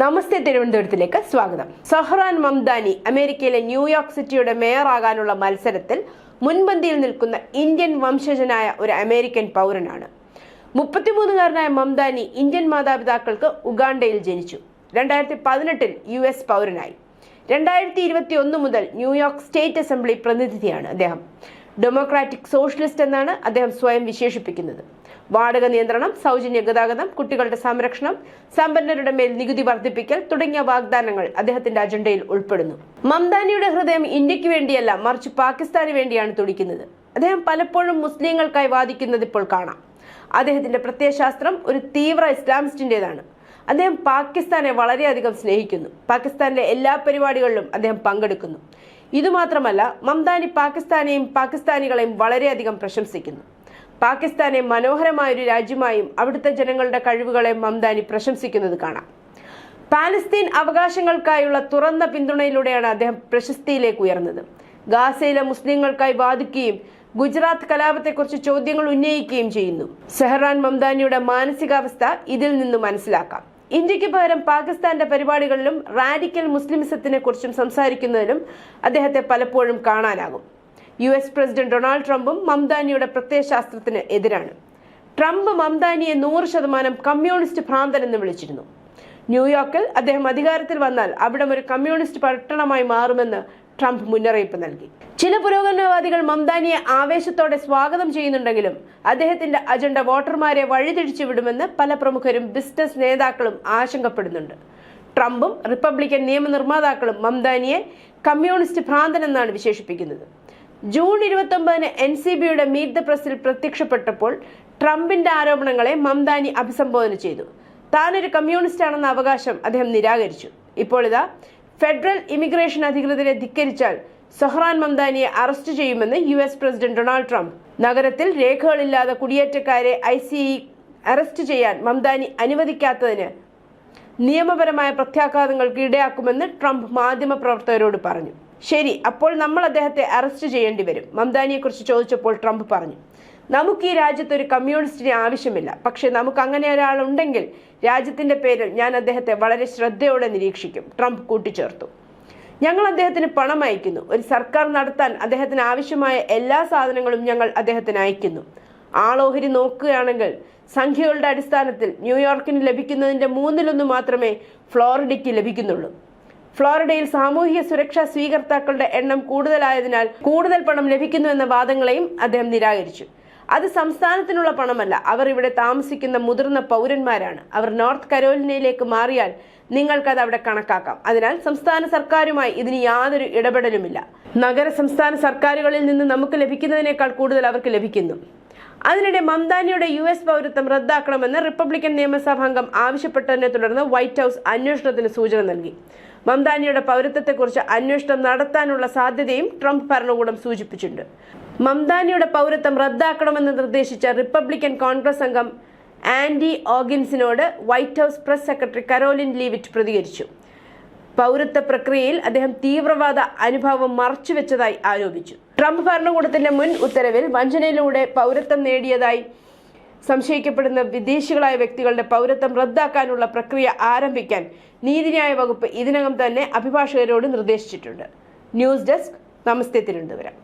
നമസ്തേ തിരുവനന്തപുരത്തിലേക്ക് സ്വാഗതം. സഹ്റാൻ മംദാനി അമേരിക്കയിലെ ന്യൂയോർക്ക് സിറ്റിയുടെ മേയർ ആകാനുള്ള മത്സരത്തിൽ മുൻപന്തിയിൽ നിൽക്കുന്ന ഇന്ത്യൻ വംശജനായ ഒരു അമേരിക്കൻ പൗരനാണ്. 33-കാരനായ മംദാനി ഇന്ത്യൻ മാതാപിതാക്കൾക്ക് ഉഗാണ്ടയിൽ ജനിച്ചു. 2018-ൽ US പൗരനായി. 2021 മുതൽ ന്യൂയോർക്ക് സ്റ്റേറ്റ് അസംബ്ലി പ്രതിനിധിയാണ് അദ്ദേഹം. ഡെമോക്രാറ്റിക് സോഷ്യലിസ്റ്റ് എന്നാണ് അദ്ദേഹം സ്വയം വിശേഷിപ്പിക്കുന്നത്. വാടക നിയന്ത്രണം, സൗജന്യ ഗതാഗതം, കുട്ടികളുടെ സംരക്ഷണം, സമ്പന്നരുടെ മേൽ നികുതി വർദ്ധിപ്പിക്കൽ തുടങ്ങിയ വാഗ്ദാനങ്ങൾ അദ്ദേഹത്തിന്റെ അജണ്ടയിൽ ഉൾപ്പെടുന്നു. മംദാനിയുടെ ഹൃദയം ഇന്ത്യക്ക് വേണ്ടിയല്ല, മറിച്ച് പാകിസ്ഥാന് വേണ്ടിയാണ് തുടിക്കുന്നത്. അദ്ദേഹം പലപ്പോഴും മുസ്ലിങ്ങൾക്കായി വാദിക്കുന്നത് ഇപ്പോൾ കാണാം. അദ്ദേഹത്തിന്റെ പ്രത്യയശാസ്ത്രം ഒരു തീവ്ര ഇസ്ലാമിസ്റ്റിന്റേതാണ്. അദ്ദേഹം പാകിസ്ഥാനെ വളരെയധികം സ്നേഹിക്കുന്നു. പാകിസ്ഥാനിലെ എല്ലാ പരിപാടികളിലും അദ്ദേഹം പങ്കെടുക്കുന്നു. ഇതുമാത്രമല്ല, മംദാനി പാകിസ്ഥാനെയും പാകിസ്ഥാനികളെയും വളരെയധികം പ്രശംസിക്കുന്നു. പാകിസ്ഥാനെ മനോഹരമായൊരു രാജ്യമായും അവിടുത്തെ ജനങ്ങളുടെ കഴിവുകളെ മംദാനി പ്രശംസിക്കുന്നത് കാണാം. പാലസ്തീൻ അവകാശങ്ങൾക്കായുള്ള തുറന്ന പിന്തുണയിലൂടെയാണ് അദ്ദേഹം പ്രശസ്തിയിലേക്ക് ഉയർന്നത്. ഗാസയിലെ മുസ്ലിങ്ങൾക്കായി വാദിക്കുകയും ഗുജറാത്ത് കലാപത്തെക്കുറിച്ച് ചോദ്യങ്ങൾ ഉന്നയിക്കുകയും ചെയ്യുന്നു. സഹ്റാൻ മംദാനിയുടെ മാനസികാവസ്ഥ ഇതിൽ നിന്ന് മനസ്സിലാക്കാം. ഇന്ത്യക്ക് പകരം പാകിസ്ഥാന്റെ പരിപാടികളിലും റാഡിക്കൽ മുസ്ലിമിസത്തിനെ കുറിച്ചും സംസാരിക്കുന്നതിലും അദ്ദേഹത്തെ പലപ്പോഴും കാണാനാകും. US പ്രസിഡന്റ് ഡൊണാൾഡ് ട്രംപും മംദാനിയുടെ പ്രത്യയശാസ്ത്രത്തിന് എതിരാണ്. ട്രംപ് മംദാനിയെ 100% കമ്മ്യൂണിസ്റ്റ് ഭ്രാന്തൻ എന്ന് വിളിച്ചിരുന്നു. ന്യൂയോർക്കിൽ അദ്ദേഹം അധികാരത്തിൽ വന്നാൽ അവിടം ഒരു കമ്മ്യൂണിസ്റ്റ് പട്ടണമായി മാറുമെന്ന് ട്രംപ് മുന്നറിയിപ്പ് നൽകി. ചില പുരോഗമനവാദികൾ മംദാനിയെ ആവേശത്തോടെ സ്വാഗതം ചെയ്യുന്നുണ്ടെങ്കിലും അദ്ദേഹത്തിന്റെ അജണ്ട വോട്ടർമാരെ വഴിതിരിച്ചു വിടുമെന്ന് പല പ്രമുഖരും ബിസിനസ് നേതാക്കളും ആശങ്കപ്പെടുന്നുണ്ട്. ട്രംപും റിപ്പബ്ലിക്കൻ നിയമനിർമ്മാതാക്കളും മംദാനിയെ കമ്മ്യൂണിസ്റ്റ് ഭ്രാന്തൻ എന്നാണ് വിശേഷിപ്പിക്കുന്നത്. ജൂൺ 29-ന് NCBയുടെ മീറ്റ് ദ പ്രസിൽ പ്രത്യക്ഷപ്പെട്ടപ്പോൾ ട്രംപിന്റെ ആരോപണങ്ങളെ മംദാനി അഭിസംബോധന ചെയ്തു. താനൊരു കമ്മ്യൂണിസ്റ്റ് ആണെന്ന അവകാശം അദ്ദേഹം നിരാകരിച്ചു. ഇപ്പോൾ ഇതാ ഫെഡറൽ ഇമിഗ്രേഷൻ അധികൃതരെ ധിക്കരിച്ചാൽ സഹ്റാൻ മംദാനിയെ അറസ്റ്റ് ചെയ്യുമെന്ന് US പ്രസിഡന്റ് ഡൊണാൾഡ് ട്രംപ്. നഗരത്തിൽ രേഖകളില്ലാതെ കുടിയേറ്റക്കാരെ ICE അറസ്റ്റ് ചെയ്യാൻ മംദാനി അനുവദിക്കാത്തതിന് നിയമപരമായ പ്രത്യാഘാതങ്ങൾക്ക് ഇടയാക്കുമെന്ന് ട്രംപ് മാധ്യമപ്രവർത്തകരോട് പറഞ്ഞു. ശരി, അപ്പോൾ നമ്മൾ അദ്ദേഹത്തെ അറസ്റ്റ് ചെയ്യേണ്ടി വരും. മംദാനിയെക്കുറിച്ച് ചോദിച്ചപ്പോൾ ട്രംപ് പറഞ്ഞു, നമുക്ക് ഈ രാജ്യത്ത് ഒരു കമ്മ്യൂണിസ്റ്റിനെ ആവശ്യമില്ല. പക്ഷെ നമുക്ക് അങ്ങനെ ഒരാളുണ്ടെങ്കിൽ രാജ്യത്തിന്റെ പേരിൽ ഞാൻ അദ്ദേഹത്തെ വളരെ ശ്രദ്ധയോടെ നിരീക്ഷിക്കും, ട്രംപ് കൂട്ടിച്ചേർത്തു. ഞങ്ങൾ അദ്ദേഹത്തിന് പണം അയക്കുന്നു. ഒരു സർക്കാർ നടത്താൻ അദ്ദേഹത്തിന് ആവശ്യമായ എല്ലാ സാധനങ്ങളും ഞങ്ങൾ അദ്ദേഹത്തിന് അയക്കുന്നു. ആളോഹരി നോക്കുകയാണെങ്കിൽ സംഖ്യകളുടെ അടിസ്ഥാനത്തിൽ ന്യൂയോർക്കിന് ലഭിക്കുന്നതിന്റെ 1/3 മാത്രമേ ഫ്ലോറിഡയ്ക്ക് ലഭിക്കുന്നുള്ളൂ. ഫ്ലോറിഡയിൽ സാമൂഹിക സുരക്ഷാ സ്വീകർത്താക്കളുടെ എണ്ണം കൂടുതലായതിനാൽ കൂടുതൽ പണം ലഭിക്കുന്നുവെന്ന വാദങ്ങളെയും അദ്ദേഹം നിരാകരിച്ചു. അത് സംസ്ഥാനത്തിനുള്ള പണമല്ല, അവർ ഇവിടെ താമസിക്കുന്ന മുതിർന്ന പൗരന്മാരാണ്. അവർ നോർത്ത് കരോലിനയിലേക്ക് മാറിയാൽ നിങ്ങൾക്കത് അവിടെ കണക്കാക്കാം. അതിനാൽ സംസ്ഥാന സർക്കാരുമായി ഇതിന് യാതൊരു ഇടപെടലുമില്ല. നഗര സംസ്ഥാന സർക്കാരുകളിൽ നിന്ന് നമുക്ക് ലഭിക്കുന്നതിനേക്കാൾ കൂടുതൽ അവർക്ക് ലഭിക്കുന്നു. അതിനിടെ മംദാനിയുടെ US പൗരത്വം റദ്ദാക്കണമെന്ന് റിപ്പബ്ലിക്കൻ നിയമസഭാംഗം ആവശ്യപ്പെട്ടതിനെ തുടർന്ന് വൈറ്റ് ഹൗസ് അന്വേഷണത്തിന് സൂചന നൽകി. മംദാനിയുടെ പൗരത്വത്തെക്കുറിച്ച് അന്വേഷണം നടത്താനുള്ള സാധ്യതയും ട്രംപ് ഭരണകൂടം സൂചിപ്പിച്ചിട്ടുണ്ട്. മംദാനിയുടെ പൗരത്വം റദ്ദാക്കണമെന്ന് നിർദ്ദേശിച്ച റിപ്പബ്ലിക്കൻ കോൺഗ്രസ് അംഗം ആൻഡി ഓഗിൻസിനോട് White House press secretary Karoline Leavitt പ്രതികരിച്ചു. പൗരത്വ പ്രക്രിയയിൽ അദ്ദേഹം തീവ്രവാദ അനുഭവം മറച്ചുവെച്ചതായി ആരോപിച്ചു. ട്രംപ് ഭരണകൂടത്തിന്റെ മുൻ ഉത്തരവിൽ വഞ്ചനയിലൂടെ പൗരത്വം നേടിയതായി സംശയിക്കപ്പെടുന്ന വിദേശികളായ വ്യക്തികളുടെ പൗരത്വം റദ്ദാക്കാനുള്ള പ്രക്രിയ ആരംഭിക്കാൻ നീതിന്യായ വകുപ്പ് ഇതിനകം തന്നെ അഭിഭാഷകരോട് നിർദ്ദേശിച്ചിട്ടുണ്ട്. ന്യൂസ് ഡെസ്ക്, നമസ്തേ തിരുവനന്തപുരം.